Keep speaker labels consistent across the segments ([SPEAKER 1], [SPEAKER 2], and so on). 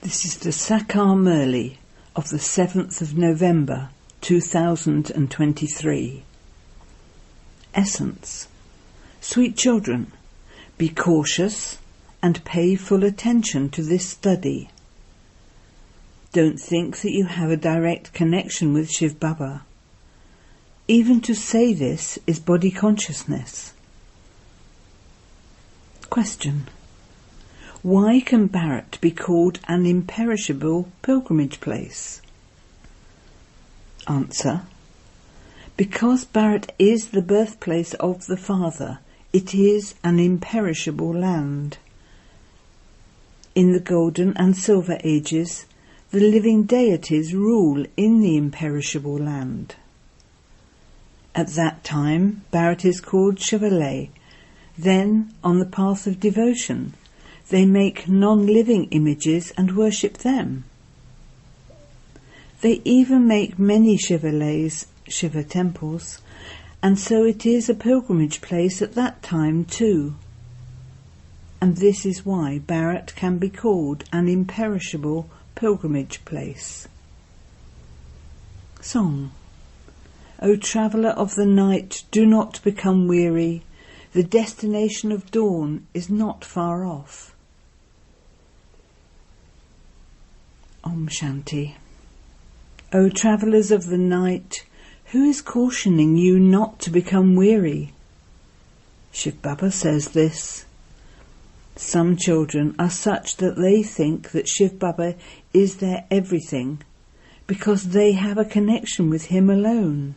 [SPEAKER 1] This is the Sakar Murli of the 7th of November 2023. Essence. Sweet children, be cautious and pay full attention to this study. Don't think that you have a direct connection with Shiv Baba. Even to say this is body consciousness. Question. Why can Bharat be called an imperishable pilgrimage place? Answer. Because Bharat is the birthplace of the Father, it is an imperishable land. In the Golden and Silver Ages, the living deities rule in the imperishable land. At that time, Bharat is called Shivalay. Then, on the path of devotion, they make non-living images and worship them. They even make many Shivalays, Shiva temples, and so it is a pilgrimage place at that time too. And this is why Bharat can be called an imperishable pilgrimage place. Song. O traveller of the night, do not become weary. The destination of dawn is not far off. Om Shanti. O travellers of the night, who is cautioning you not to become weary? Shiv Baba says this. Some children are such that they think that Shiv Baba is their everything, because they have a connection with him alone.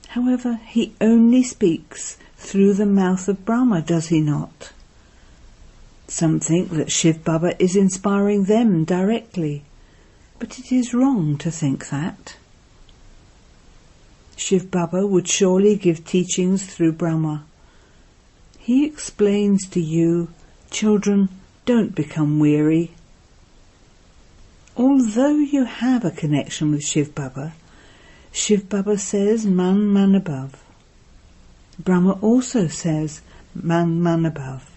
[SPEAKER 1] However, he only speaks through the mouth of Brahma, does he not? Some think that Shiv Baba is inspiring them directly, but it is wrong to think that. Shiv Baba would surely give teachings through Brahma. He explains to you, children, don't become weary. Although you have a connection with Shiv Baba says man above. Brahma also says man above.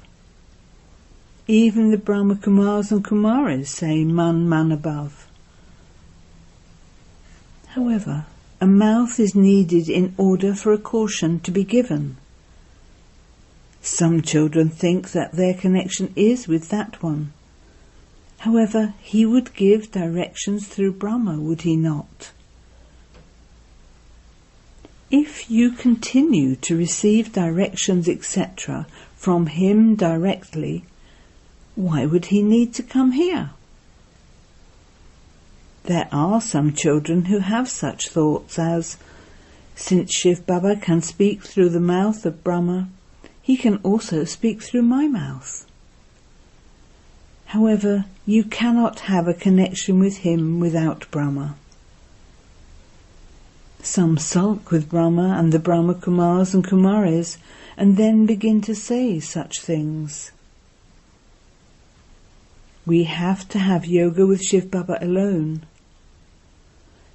[SPEAKER 1] Even the Brahma Kumaris and Kumaris say man above. However, a mouth is needed in order for a caution to be given. Some children think that their connection is with that one. However, he would give directions through Brahma, would he not? If you continue to receive directions, etc., from him directly, why would he need to come here? There are some children who have such thoughts as, since Shiv Baba can speak through the mouth of Brahma, he can also speak through my mouth. However, you cannot have a connection with him without Brahma. Some sulk with Brahma and the Brahma Kumaris and Kumaris and then begin to say such things. We have to have yoga with Shiv Baba alone.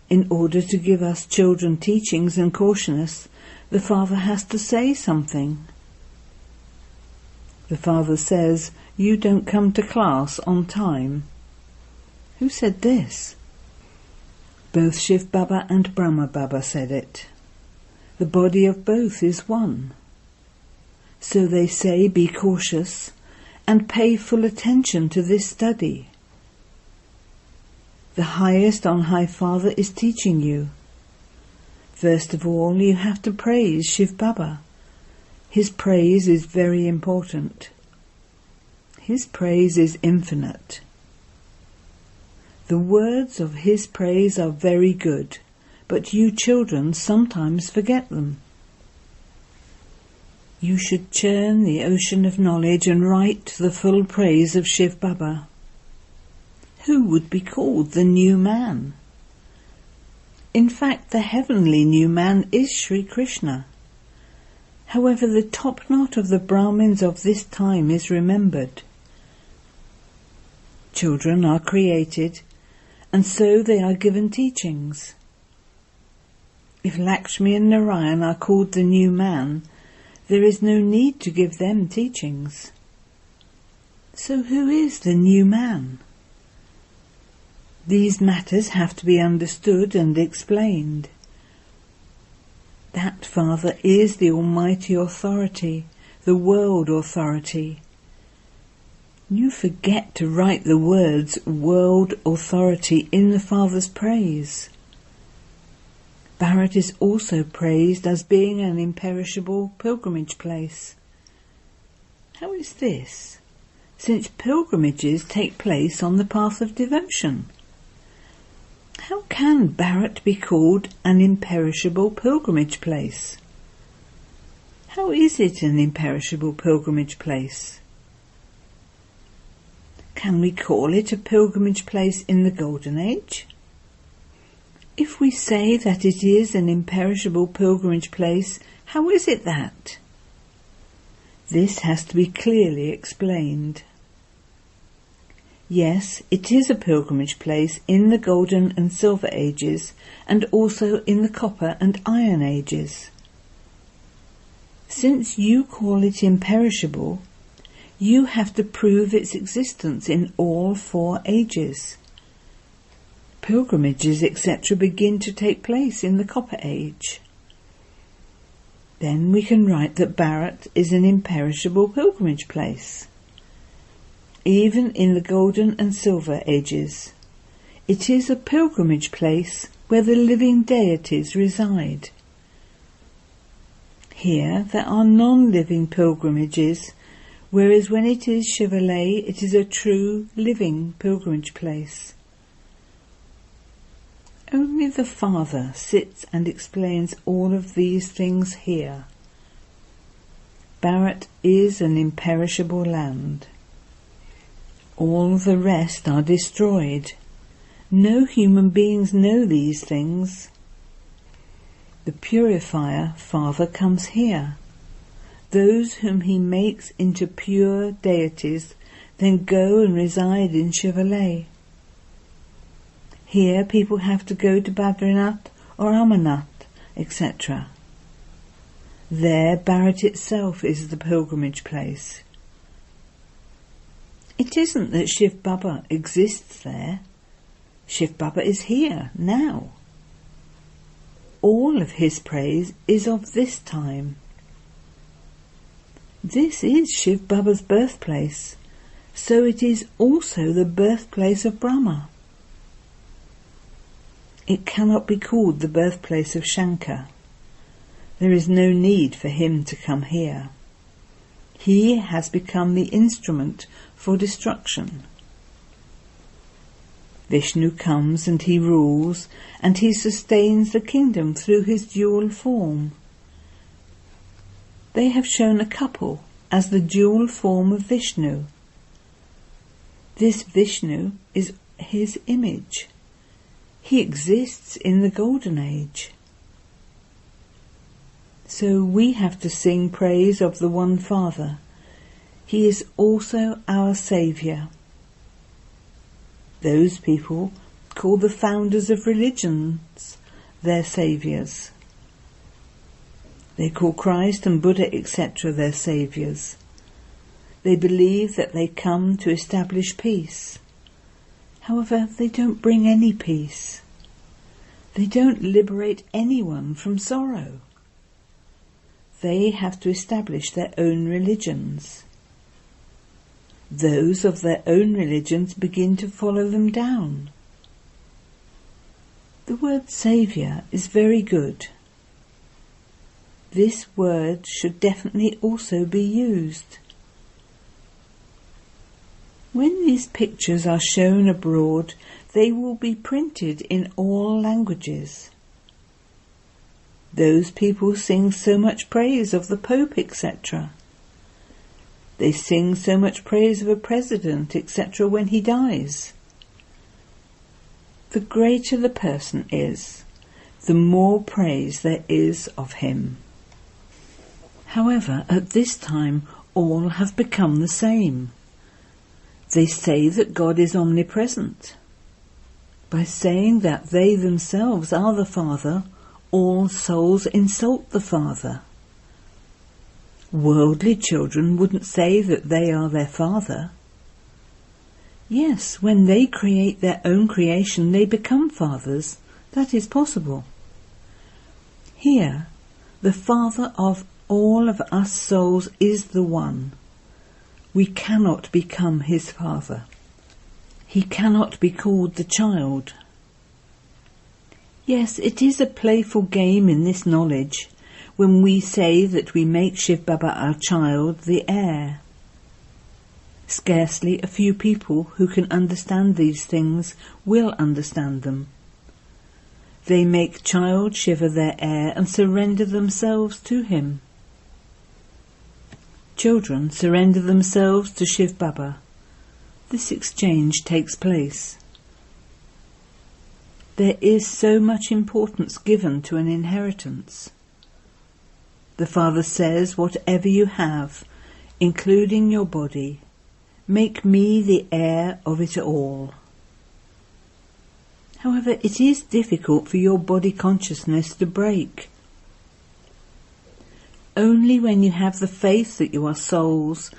[SPEAKER 1] In order to give us children teachings and caution us, the Father has to say something. The Father says, you don't come to class on time. Who said this? Both Shiv Baba and Brahma Baba said it. The body of both is one. So they say, be cautious and pay full attention to this study. The highest on high Father is teaching you. First of all, you have to praise Shiv Baba. His praise is very important. His praise is infinite. The words of his praise are very good, but you children sometimes forget them. You should churn the ocean of knowledge and write the full praise of Shiv Baba. Who would be called the new man? In fact, the heavenly new man is Sri Krishna. However, the top knot of the Brahmins of this time is remembered. Children are created, and so they are given teachings. If Lakshmi and Narayan are called the new man, there is no need to give them teachings. So who is the new man? These matters have to be understood and explained. That Father is the Almighty Authority, the World Authority. You forget to write the words World Authority in the Father's praise. Bharat is also praised as being an imperishable pilgrimage place. How is this, since pilgrimages take place on the path of devotion? How can Bharat be called an imperishable pilgrimage place? How is it an imperishable pilgrimage place? Can we call it a pilgrimage place in the Golden Age? If we say that it is an imperishable pilgrimage place, how is it that? This has to be clearly explained. Yes, it is a pilgrimage place in the Golden and Silver Ages, and also in the Copper and Iron Ages. Since you call it imperishable, you have to prove its existence in all 4 ages. Pilgrimages, etc. begin to take place in the Copper Age. Then we can write that Bharat is an imperishable pilgrimage place. Even in the Golden and Silver Ages, it is a pilgrimage place where the living deities reside. Here there are non-living pilgrimages, whereas when it is Shivalay, it is a true living pilgrimage place. Only the Father sits and explains all of these things here. Bharat is an imperishable land. All the rest are destroyed. No human beings know these things. The purifier Father comes here. Those whom he makes into pure deities then go and reside in Shivalay. Here people have to go to Badrinath or Amarnath, etc. There Bharat itself is the pilgrimage place. It isn't that Shiv Baba exists there. Shiv Baba is here, now. All of his praise is of this time. This is Shiv Baba's birthplace, so it is also the birthplace of Brahma. It cannot be called the birthplace of Shankar. There is no need for him to come here. He has become the instrument for destruction. Vishnu comes and he rules, and he sustains the kingdom through his dual form. They have shown a couple as the dual form of Vishnu. This Vishnu is his image. He exists in the Golden Age. So we have to sing praise of the one Father. He is also our Saviour. Those people call the founders of religions their saviours. They call Christ and Buddha, etc. their saviours. They believe that they come to establish peace. However, they don't bring any peace. They don't liberate anyone from sorrow. They have to establish their own religions. Those of their own religions begin to follow them down. The word Saviour is very good. This word should definitely also be used. When these pictures are shown abroad, they will be printed in all languages. Those people sing so much praise of the Pope, etc. They sing so much praise of a president, etc. when he dies. The greater the person is, the more praise there is of him. However, at this time all have become the same. They say that God is omnipresent. By saying that they themselves are the Father, all souls insult the Father. Worldly children wouldn't say that they are their Father. Yes, when they create their own creation, they become fathers. That is possible. Here, the Father of all of us souls is the One. We cannot become his Father. He cannot be called the child. Yes, it is a playful game in this knowledge when we say that we make Shiv Baba our child, the heir. Scarcely a few people who can understand these things will understand them. They make child Shiva their heir and surrender themselves to him. Children surrender themselves to Shiv Baba. This exchange takes place. There is so much importance given to an inheritance. The Father says, whatever you have, including your body, make me the heir of it all. However, it is difficult for your body consciousness to break. Only when you have the faith that you are souls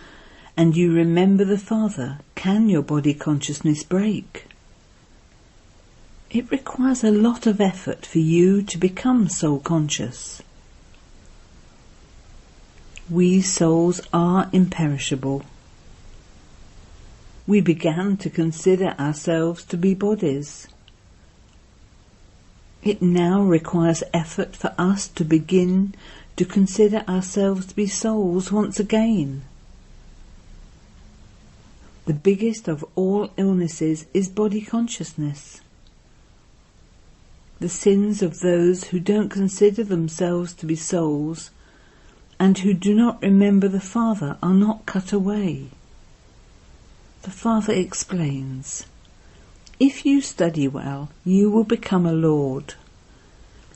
[SPEAKER 1] and you remember the Father can your body consciousness break. It requires a lot of effort for you to become soul conscious. We souls are imperishable. We began to consider ourselves to be bodies. It now requires effort for us to begin to consider ourselves to be souls once again. The biggest of all illnesses is body consciousness. The sins of those who don't consider themselves to be souls and who do not remember the Father are not cut away. The Father explains, if you study well, you will become a Lord.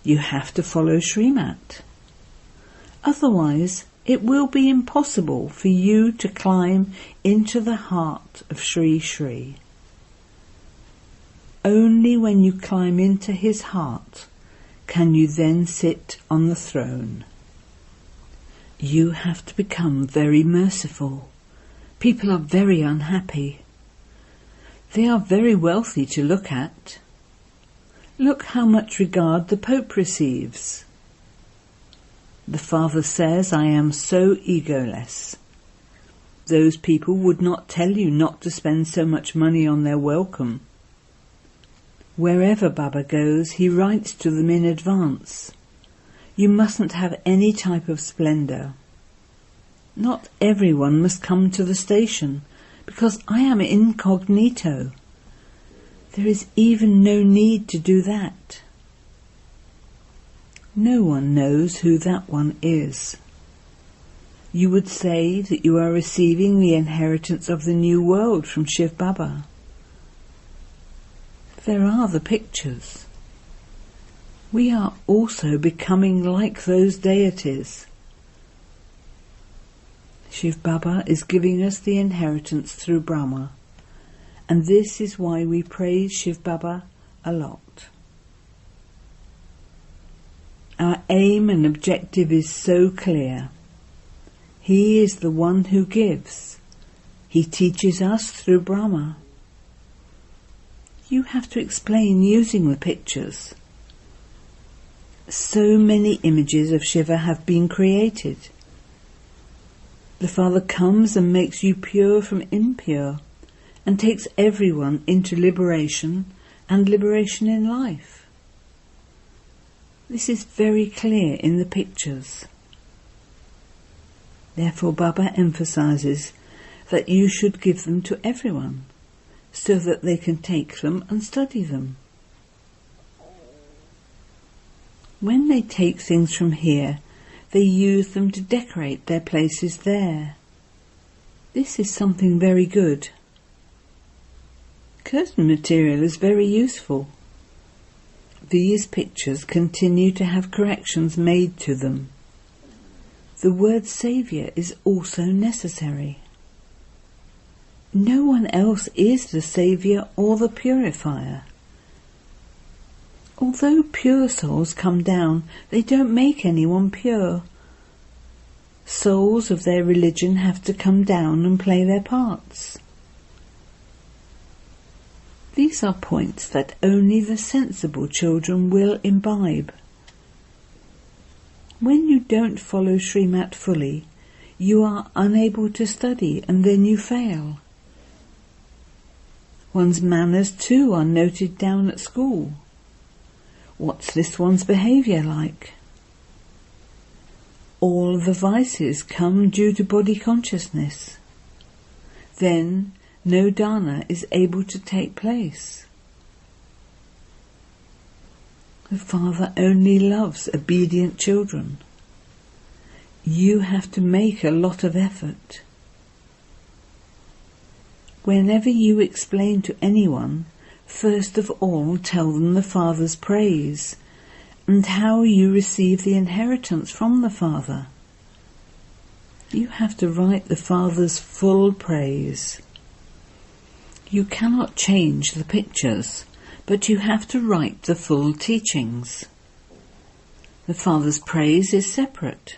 [SPEAKER 1] You have to follow Srimat. Otherwise, it will be impossible for you to climb into the heart of Sri Sri. Only when you climb into his heart can you then sit on the throne. You have to become very merciful. People are very unhappy. They are very wealthy to look at. Look how much regard the Pope receives. The Father says, I am so egoless. Those people would not tell you not to spend so much money on their welcome. Wherever Baba goes, he writes to them in advance. You mustn't have any type of splendour. Not everyone must come to the station, because I am incognito. There is even no need to do that. No one knows who that one is. You would say that you are receiving the inheritance of the new world from Shiv Baba. There are the pictures. We are also becoming like those deities. Shiv Baba is giving us the inheritance through Brahma, and this is why we praise Shiv Baba a lot. Our aim and objective is so clear. He is the one who gives. He teaches us through Brahma. You have to explain using the pictures. So many images of Shiva have been created. The Father comes and makes you pure from impure and takes everyone into liberation and liberation in life. This is very clear in the pictures. Therefore Baba emphasizes that you should give them to everyone so that they can take them and study them. When they take things from here, they use them to decorate their places there. This is something very good. Curtain material is very useful. These pictures continue to have corrections made to them. The word Saviour is also necessary. No one else is the Saviour or the purifier. Although pure souls come down, they don't make anyone pure. Souls of their religion have to come down and play their parts. These are points that only the sensible children will imbibe. When you don't follow Srimat fully, you are unable to study and then you fail. One's manners too are noted down at school. What's this one's behaviour like? All the vices come due to body consciousness. Then no dana is able to take place. The Father only loves obedient children. You have to make a lot of effort. Whenever you explain to anyone, first of all tell them the Father's praise and how you receive the inheritance from the Father. You have to write the Father's full praise. You cannot change the pictures, but you have to write the full teachings. The Father's praise is separate.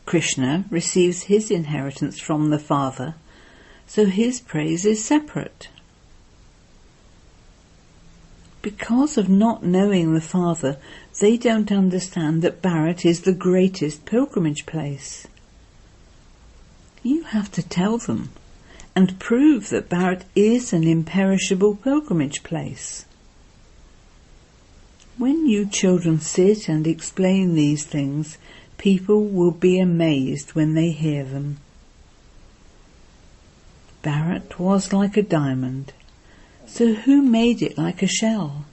[SPEAKER 1] Krishna receives his inheritance from the Father, so his praise is separate. Because of not knowing the Father, they don't understand that Bharat is the greatest pilgrimage place. You have to tell them and prove that Bharat is an imperishable pilgrimage place. When you children sit and explain these things, people will be amazed when they hear them. Bharat was like a diamond, so who made it like a shell?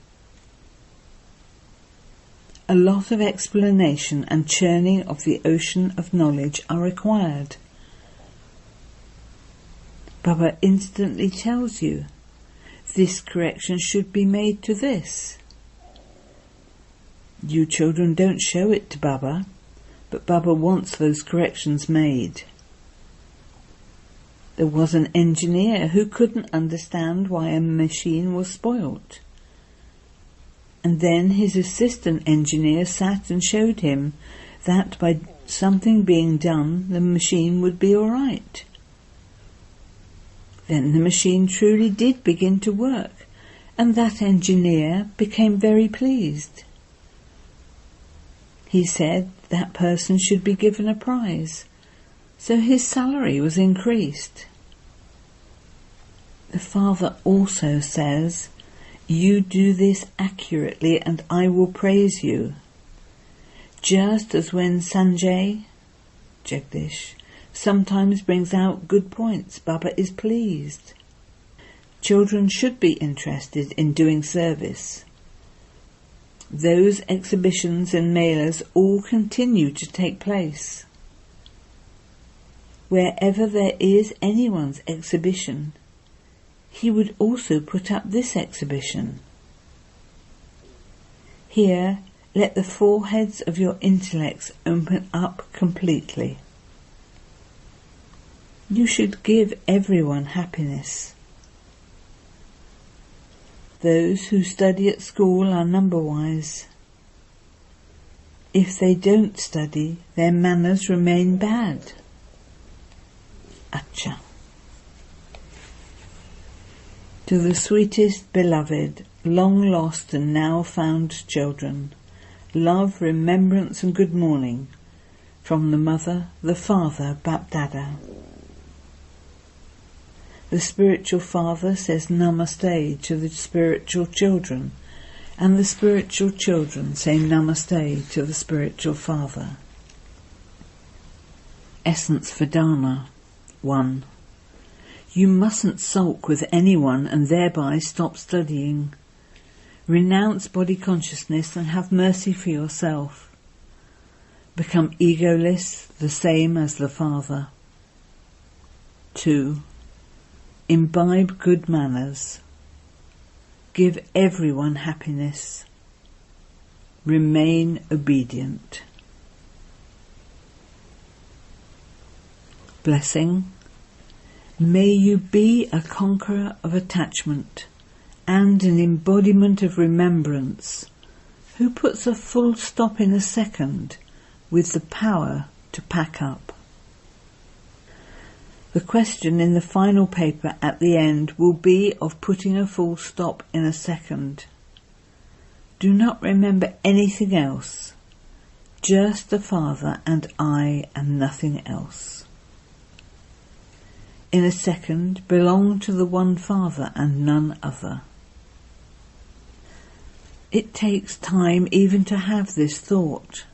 [SPEAKER 1] A lot of explanation and churning of the ocean of knowledge are required. Baba instantly tells you, this correction should be made to this. You children don't show it to Baba, but Baba wants those corrections made. There was an engineer who couldn't understand why a machine was spoilt. And then his assistant engineer sat and showed him that by something being done, the machine would be all right. Then the machine truly did begin to work, and that engineer became very pleased. He said that person should be given a prize, so his salary was increased. The Father also says, you do this accurately and I will praise you. Just as when Sanjay, Jagdish, sometimes brings out good points, Baba is pleased. Children should be interested in doing service. Those exhibitions and melas all continue to take place. Wherever there is anyone's exhibition, he would also put up this exhibition. Here, let the foreheads of your intellects open up completely. You should give everyone happiness. Those who study at school are number-wise. If they don't study, their manners remain bad. Acha. To the sweetest beloved, long lost and now found children, love, remembrance and good morning from the Mother, the Father, Bapdada. The spiritual father says namaste to the spiritual children, and the spiritual children say namaste to the spiritual father. Essence for Dharma 1. You mustn't sulk with anyone and thereby stop studying. Renounce body consciousness and have mercy for yourself. Become egoless, the same as the Father. 2. Imbibe good manners. Give everyone happiness. Remain obedient. Blessing. May you be a conqueror of attachment and an embodiment of remembrance, who puts a full stop in a second with the power to pack up. The question in the final paper at the end will be of putting a full stop in a second. Do not remember anything else, just the Father and I and nothing else. In a second, belong to the one Father and none other. It takes time even to have this thought,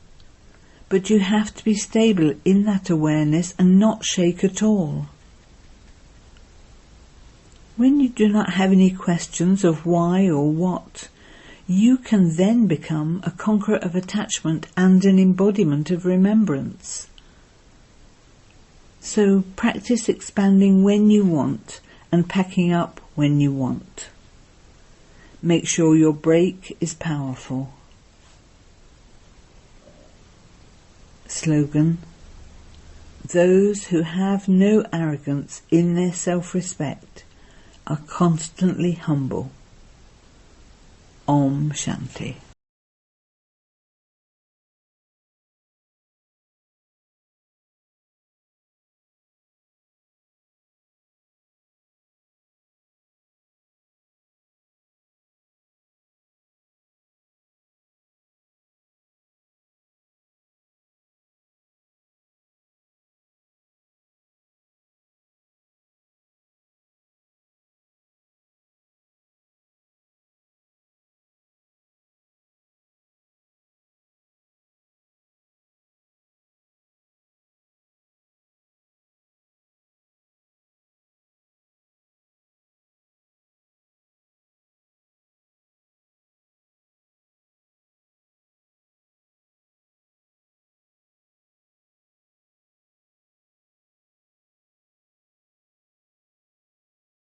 [SPEAKER 1] but you have to be stable in that awareness and not shake at all. When you do not have any questions of why or what, you can then become a conqueror of attachment and an embodiment of remembrance. So practice expanding when you want and packing up when you want. Make sure your break is powerful. Slogan: those who have no arrogance in their self-respect are constantly humble. Om Shanti.